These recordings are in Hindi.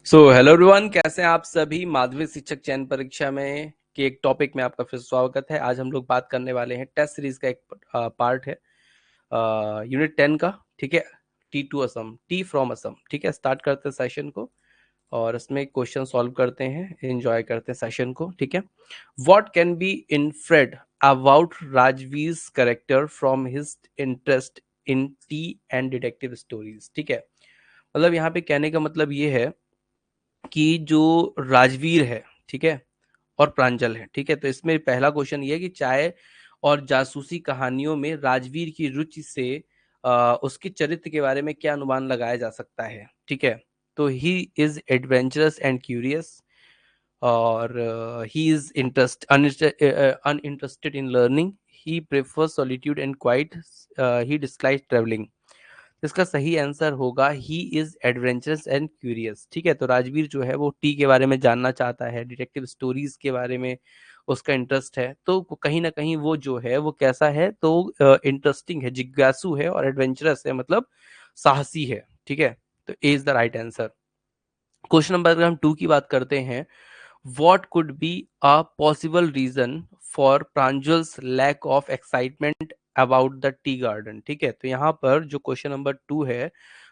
सो हेलो एवरीवन, कैसे हैं आप सभी। माध्यमिक शिक्षक चयन परीक्षा में के एक टॉपिक में आपका फिर स्वागत है। आज हम लोग बात करने वाले हैं टेस्ट सीरीज का एक पार्ट है यूनिट 10 का। ठीक है, tea to Assam, tea from Assam. ठीक है, स्टार्ट करते हैं सेशन को और इसमें क्वेश्चन सॉल्व करते हैं, एंजॉय करते हैं सेशन को। ठीक है, what can be inferred about Rajveer character from his interest in tea and detective stories. ठीक है, मतलब यहाँ पे कहने का मतलब ये है कि जो राजवीर है, ठीक है, और प्रांजल है। ठीक है, तो इसमें पहला क्वेश्चन ये है कि चाय और जासूसी कहानियों में राजवीर की रुचि से उसके चरित्र के बारे में क्या अनुमान लगाया जा सकता है। ठीक है, तो he is adventurous and curious, और he is uninterested in learning, he prefers solitude and quiet, he dislikes travelling. इसका सही आंसर होगा he is adventurous and curious. ठीक है, तो राजवीर जो है वो टी के बारे में जानना चाहता है, डिटेक्टिव स्टोरीज के बारे में उसका इंटरेस्ट है। तो कहीं ना कहीं वो जो है वो कैसा है, तो इंटरेस्टिंग है, जिज्ञासु है, और एडवेंचरस है, मतलब साहसी है। ठीक है, तो A is the right answer. Question number अगर हम 2 की बात करते हैं, what could be a possible reason for Pranjal's lack of excitement about the tea garden. ठीक है, तो यहाँ पर जो क्वेश्चन नंबर 2 है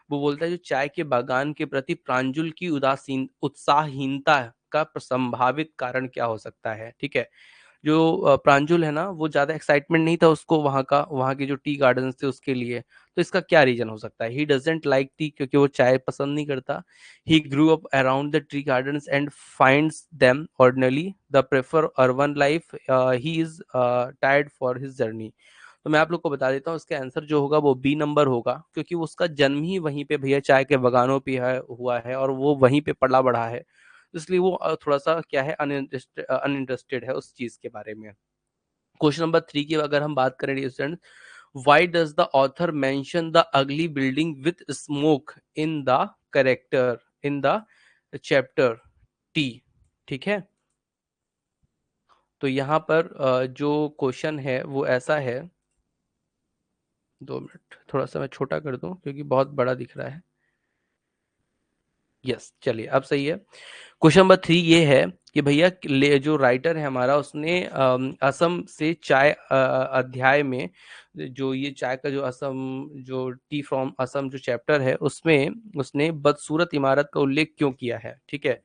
वो बोलता है जो चाय के बागान के प्रति प्रांजुल की उदासीन उत्साहहीनता का संभावित कारण क्या हो सकता है। ठीक है, जो प्रांजुल है ना, वो ज्यादा एक्साइटमेंट नहीं था उसको वहाँ का, वहाँ के जो टी गार्डन थे उसके लिए। तो इसका क्या रीजन हो सकता है। ही डजेंट लाइक टी, क्योंकि वो चाय पसंद नहीं करता। He grew up around the tree garden and finds them ordinary the prefer urban life, he is tired for his journey. तो मैं आप लोग को बता देता हूँ, इसका आंसर जो होगा वो बी नंबर होगा, क्योंकि उसका जन्म ही वहीं पे भैया चाय के बागानों पे हुआ है, और वो वहीं पे पला बढ़ा है। इसलिए वो थोड़ा सा क्या है, अनइंटरेस्टेड है उस चीज के बारे में। क्वेश्चन नंबर 3 की अगर हम बात करें student, why does the author mention the ugly building with smoke in the character in the chapter T. ठीक है, तो यहाँ पर जो क्वेश्चन है वो ऐसा है, 2 मिनट, थोड़ा सा मैं छोटा कर दूं क्योंकि बहुत बड़ा दिख रहा है। यस, चलिए अब सही है। क्वेश्चन नंबर 3 ये है कि भैया जो राइटर है हमारा, उसने असम से चाय अध्याय में, जो ये चाय का जो असम, जो टी फ्रॉम असम जो चैप्टर है उसमें उसने बदसूरत इमारत का उल्लेख क्यों किया है। ठीक है,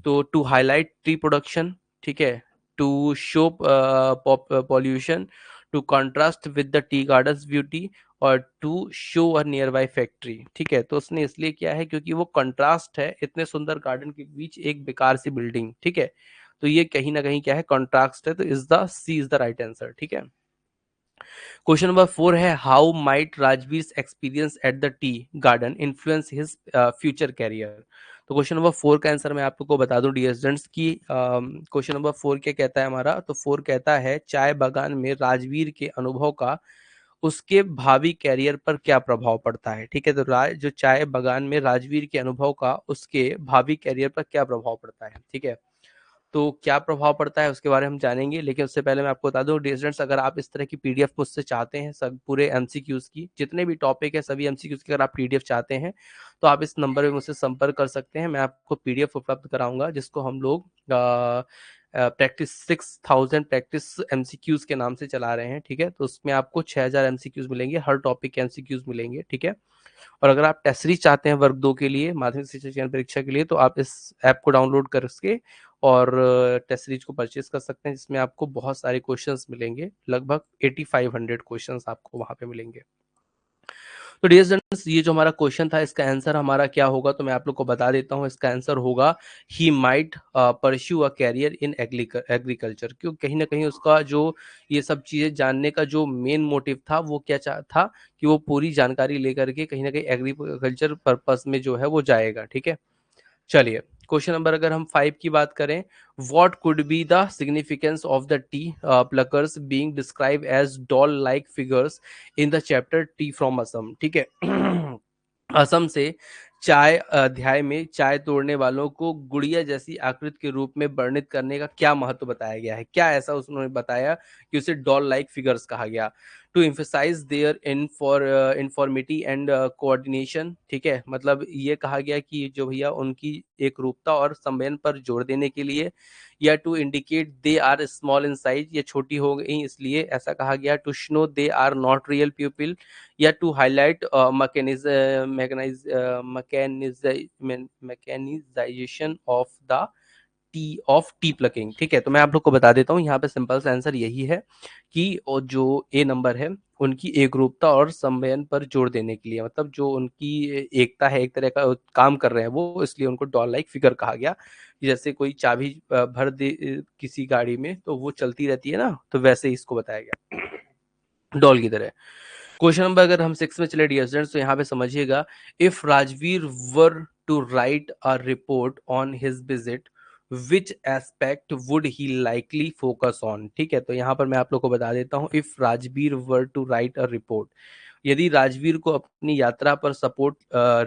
तो टू हाईलाइट टी प्रोडक्शन, ठीक है, to show pollution, to contrast with the tea garden's beauty, और to show a nearby factory. ठीक है, तो उसने इसलिए किया है क्योंकि वो कंट्रास्ट है इतने सुंदर गार्डन के बीच एक बेकार सी बिल्डिंग। ठीक है, तो ये कहीं ना कहीं क्या है, कंट्रास्ट है, तो is the C is the right answer. ठीक है, क्वेश्चन नंबर 4 है how might Rajveer experience at the tea garden influence his future career. तो क्वेश्चन नंबर 4 का आंसर मैं आपको बता दूं डियर स्टूडेंट्स की, क्वेश्चन नंबर 4 क्या कहता है हमारा, तो 4 कहता है चाय बागान में राजवीर के अनुभव का उसके भावी कैरियर पर क्या प्रभाव पड़ता है। ठीक है, तो जो चाय बागान में राजवीर के अनुभव का उसके भावी कैरियर पर क्या प्रभाव पड़ता है। ठीक है, तो क्या प्रभाव पड़ता है उसके बारे में हम जानेंगे, लेकिन उससे पहले मैं आपको बता दूं डियर स्टूडेंट्स, अगर आप इस तरह की पीडीएफ मुझसे चाहते हैं, सब पूरे एमसीक्यूज की, जितने भी टॉपिक है सभी एमसीक्यूज की अगर आप पीडीएफ चाहते हैं, तो आप इस नंबर पे मुझसे संपर्क कर सकते हैं। मैं आपको पीडीएफ उपलब्ध कराऊंगा, जिसको हम लोग प्रैक्टिस 6000 प्रैक्टिस एमसीक्यूज के नाम से चला रहे हैं। ठीक है, तो उसमें आपको 6000 एमसीक्यूज मिलेंगे, हर टॉपिक के एमसीक्यूज मिलेंगे। ठीक है, और अगर आप टेस्ट सीरीज चाहते हैं वर्ग 2 के लिए, माध्यमिक शिक्षा चयन परीक्षा के लिए, तो आप इस ऐप को डाउनलोड करके और टेस्ट सीरीज को परचेज कर सकते हैं, जिसमें आपको बहुत सारे क्वेश्चंस मिलेंगे, लगभग 8500 क्वेश्चंस आपको वहां पे मिलेंगे। तो डियर स्टूडेंट्स, ये जो हमारा क्वेश्चन था इसका आंसर हमारा क्या होगा, तो मैं आप लोग को बता देता हूँ। इसका आंसर होगा he might pursue a career in agriculture. क्यों, कहीं ना कहीं उसका जो ये सब चीजें जानने का जो मेन मोटिव था वो क्या था कि वो पूरी जानकारी लेकर के कहीं ना कहीं एग्रीकल्चर पर्पस में जो है वो जाएगा। ठीक है, चलिए क्वेश्चन नंबर अगर हम 5 की बात करें, what could be the significance of the tea pluckers being describe as doll like figures in the chapter tea from Assam. ठीक है, असम से चाय अध्याय में चाय तोड़ने वालों को गुड़िया जैसी आकृति के रूप में वर्णित करने का क्या महत्व बताया गया है, क्या ऐसा उन्होंने बताया कि उसे डॉल लाइक फिगर्स कहा गया। To emphasise their uniformity and coordination, ठीक है, मतलब ये कहा गया कि जो भैया उनकी एक रूपता और संवयन पर जोर देने के लिए, या to indicate they are small in size, ये छोटी हो गई इसलिए ऐसा कहा गया, to show they are not real people, या to highlight mechanisation of tea plucking, ठीक है। तो मैं आप लोग को बता देता हूँ यहाँ पे सिंपल सा आंसर यही है कि और जो ए नंबर है उनकी एक रूपता और संवयन पर जोर देने के लिए, मतलब जो उनकी एकता है, एक तरह का काम कर रहे हैं वो, इसलिए उनको डॉल लाइक फिगर कहा गया। जैसे कोई चाबी भर दे किसी गाड़ी में तो वो चलती रहती है ना, तो वैसे ही इसको बताया गया डॉल की तरह। क्वेश्चन नंबर अगर हम 6 में चले डियर स्टूडेंट्स, तो यहाँ पे समझिएगा, if Rajveer were to write a report on his visit, which aspect would he likely focus on, ठीक है। तो यहाँ पर मैं आप लोग को बता देता हूँ, if Rajveer were to write a report, यदि राजवीर को अपनी यात्रा पर सपोर्ट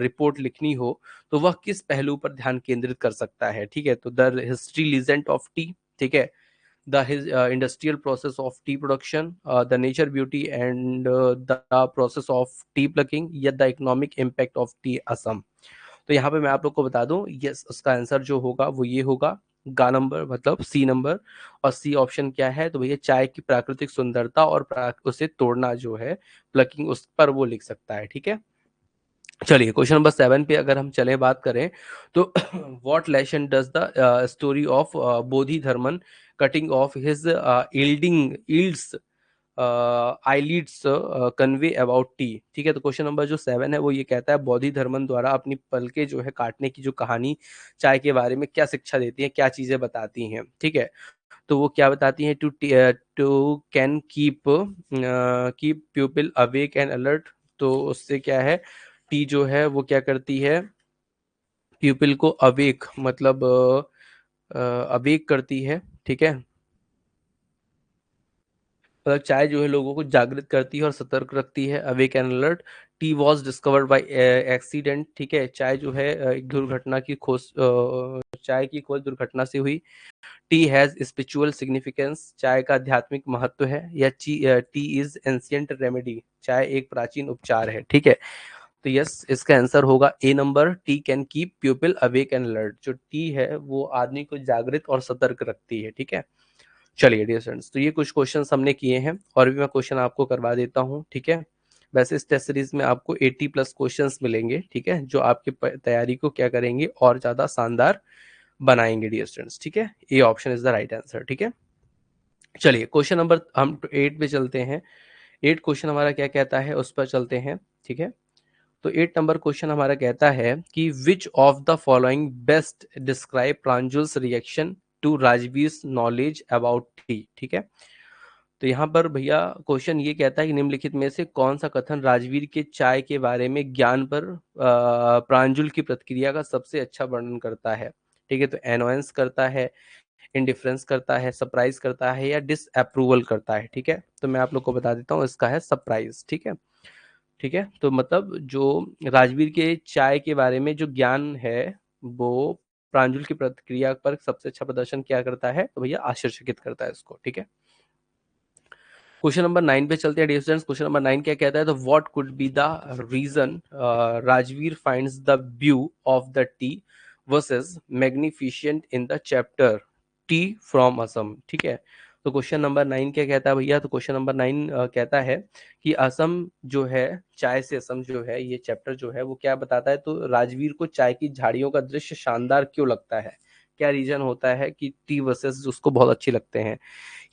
रिपोर्ट लिखनी हो तो वह किस पहलू पर ध्यान केंद्रित कर सकता है, ठीक है। तो the history legend of T, ठीक है, the industrial process of tea production, the nature beauty and the process of tea plucking, या the economic impact of tea Assam। तो यहाँ पे मैं आप लोग को बता दूं, यस उसका आंसर जो होगा वो ये होगा, गा नंबर मतलब सी नंबर। और सी ऑप्शन क्या है, तो भैया चाय की प्राकृतिक सुंदरता और उसे तोड़ना जो है प्लकिंग, उस पर वो लिख सकता है, ठीक है। चलिए क्वेश्चन नंबर 7 पे अगर हम चले बात करें तो what lesson does the story of Bodhidharma cutting of his eyelids eyelids convey about tea, ठीक है। तो क्वेश्चन नंबर जो 7 है वो ये कहता है, बोधि धर्मन द्वारा अपनी पलके जो है काटने की जो कहानी चाय के बारे में क्या शिक्षा देती है, क्या चीजें बताती हैं, ठीक है। तो वो क्या बताती हैं, to can keep people awake and alert. तो उससे क्या है, टी जो है वो क्या करती है, पीपल को अवेक मतलब अवेक करती है, ठीक है। मतलब चाय जो है लोगों को जागृत करती है और सतर्क रखती है, awake and alert. T was discovered by accident, ठीक है, चाय जो है एक दुर्घटना की खोज, चाय की खोज दुर्घटना से हुई। टी हैज स्पिरिचुअल सिग्निफिकेंस, चाय का आध्यात्मिक महत्व है। या टी इज एंशियंट रेमेडी, चाय एक प्राचीन उपचार है, ठीक है। तो यस इसका आंसर होगा A number, tea can keep people awake and alert. जो टी है वो आदमी को जागृत और सतर्क रखती है, ठीक है। चलिए डियर स्टूडेंट्स, तो ये कुछ क्वेश्चंस हमने किए हैं और भी मैं क्वेश्चन आपको करवा देता हूँ, ठीक है। वैसे इस टेस्ट सीरीज में आपको 80 प्लस क्वेश्चंस मिलेंगे, ठीक है, जो आपकी तैयारी को क्या करेंगे और ज्यादा शानदार बनाएंगे डियर स्टूडेंट्स, ठीक है। A option is the right answer, ठीक है। चलिए क्वेश्चन नंबर हम 8 पे चलते हैं। 8 क्वेश्चन हमारा क्या कहता है उस पर चलते हैं, ठीक है। तो 8 नंबर क्वेश्चन हमारा कहता है कि which of the following best describe Pranjul's reaction to Rajveer knowledge about tea, ठीक है। तो यहाँ पर भैया क्वेश्चन ये कहता है कि निम्नलिखित में से कौन सा कथन राजवीर के चाय के बारे में ज्ञान पर प्रांजुल की प्रतिक्रिया का सबसे अच्छा वर्णन करता है, ठीक है। तो एनोयंस करता है, इंडिफरेंस करता है, सरप्राइज करता है, या डिसअप्रूवल करता है, ठीक है। तो मैं आप लोग को बता देता हूँ, इसका है सरप्राइज, ठीक है। ठीक है, तो मतलब जो राजवीर के चाय के बारे में जो ज्ञान है वो प्रांजुल की प्रतिक्रिया पर सबसे अच्छा प्रदर्शन क्या करता है, तो भैया आश्चर्यचकित करता है इसको, ठीक है। क्वेश्चन नंबर 9 पे चलते हैं डियर स्टूडेंट्स। क्वेश्चन नंबर 9 क्या कहता है, तो what could be the reason Rajveer finds the view of the tea versus magnificent in the chapter tea from Assam, ठीक है। तो क्वेश्चन नंबर 9 क्या कहता है भैया, तो क्वेश्चन नंबर 9 कहता है कि असम जो है, चाय से असम जो है, ये चैप्टर जो है वो क्या बताता है, तो राजवीर को चाय की झाड़ियों का दृश्य शानदार क्यों लगता है, क्या रीजन होता है कि टी वर्सेस उसको बहुत अच्छे लगते हैं।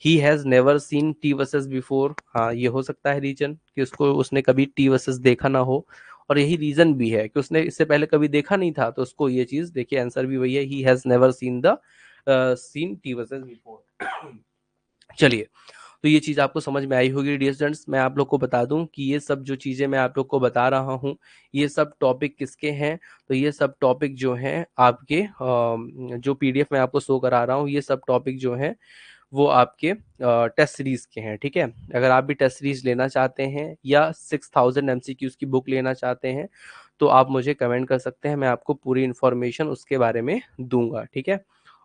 ही has never scene tea verses before, हाँ ये हो सकता है रीजन कि उसको उसने कभी टी वर्सेस देखा ना हो। और यही रीजन भी है कि उसने इससे पहले कभी देखा नहीं था, तो उसको ये चीज देखिए, आंसर भी वही है, he has never seen the scene tea verses before. चलिए, तो ये चीज आपको समझ में आई होगी डियर स्टूडेंट्स। मैं आप लोग को बता दूं कि ये सब जो चीजें मैं आप लोग को बता रहा हूँ, ये सब टॉपिक किसके हैं, तो ये सब टॉपिक जो हैं आपके जो पीडीएफ में आपको शो करा रहा हूँ, ये सब टॉपिक जो हैं वो आपके टेस्ट सीरीज के हैं, ठीक है। अगर आप भी टेस्ट सीरीज लेना चाहते हैं या 6000 एमसीक्यूज की बुक लेना चाहते हैं तो आप मुझे कमेंट कर सकते हैं, मैं आपको पूरी इन्फॉर्मेशन उसके बारे में दूंगा, ठीक है।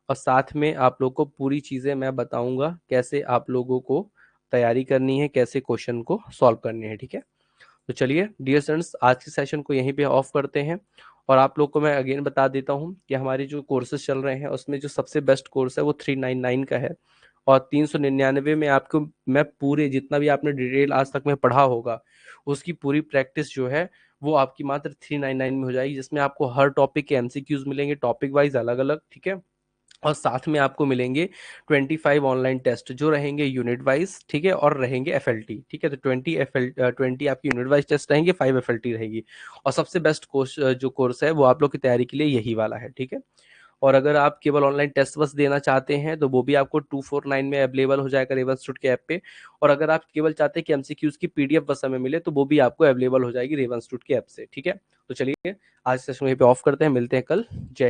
और साथ में आप लोग को पूरी चीज़ें मैं बताऊंगा कैसे आप लोगों को तैयारी करनी है, कैसे क्वेश्चन को सॉल्व करने हैं, ठीक है। तो चलिए डियर स्टूडेंट्स, आज के सेशन को यहीं पे ऑफ करते हैं। और आप लोग को मैं अगेन बता देता हूँ कि हमारे जो कोर्सेज चल रहे हैं उसमें जो सबसे बेस्ट कोर्स है वो 399 का है। और 399 में आपको मैं पूरे जितना भी आपने डिटेल आज तक में पढ़ा होगा उसकी पूरी प्रैक्टिस जो है वो आपकी मात्र 399 में हो जाएगी, जिसमें आपको हर टॉपिक के एमसीक्यूज मिलेंगे, टॉपिक वाइज अलग अलग, ठीक है। और साथ में आपको मिलेंगे 25 ऑनलाइन टेस्ट जो रहेंगे यूनिट वाइज, ठीक है, और रहेंगे एफएलटी, ठीक है। तो 20 आपकी यूनिट वाइज टेस्ट रहेंगे, 5 एफएलटी रहेगी। और सबसे बेस्ट कोर्स जो कोर्स है वो आप लोग की तैयारी के लिए यही वाला है, ठीक है। और अगर आप केवल ऑनलाइन टेस्ट बस देना चाहते हैं तो वो भी आपको 249 में अवेलेबल हो जाएगा रेवन इंस्टीट्यूट के ऐप पे। और अगर आप केवल चाहते हैं कि एमसीक्यूज की पीडीएफ बस हमें मिले तो वो भी आपको अवेलेबल हो जाएगी रेवन इंस्टीट्यूट के ऐप से, ठीक है। तो चलिए आज सेशन यहीं पे ऑफ करते हैं, मिलते हैं कल। जय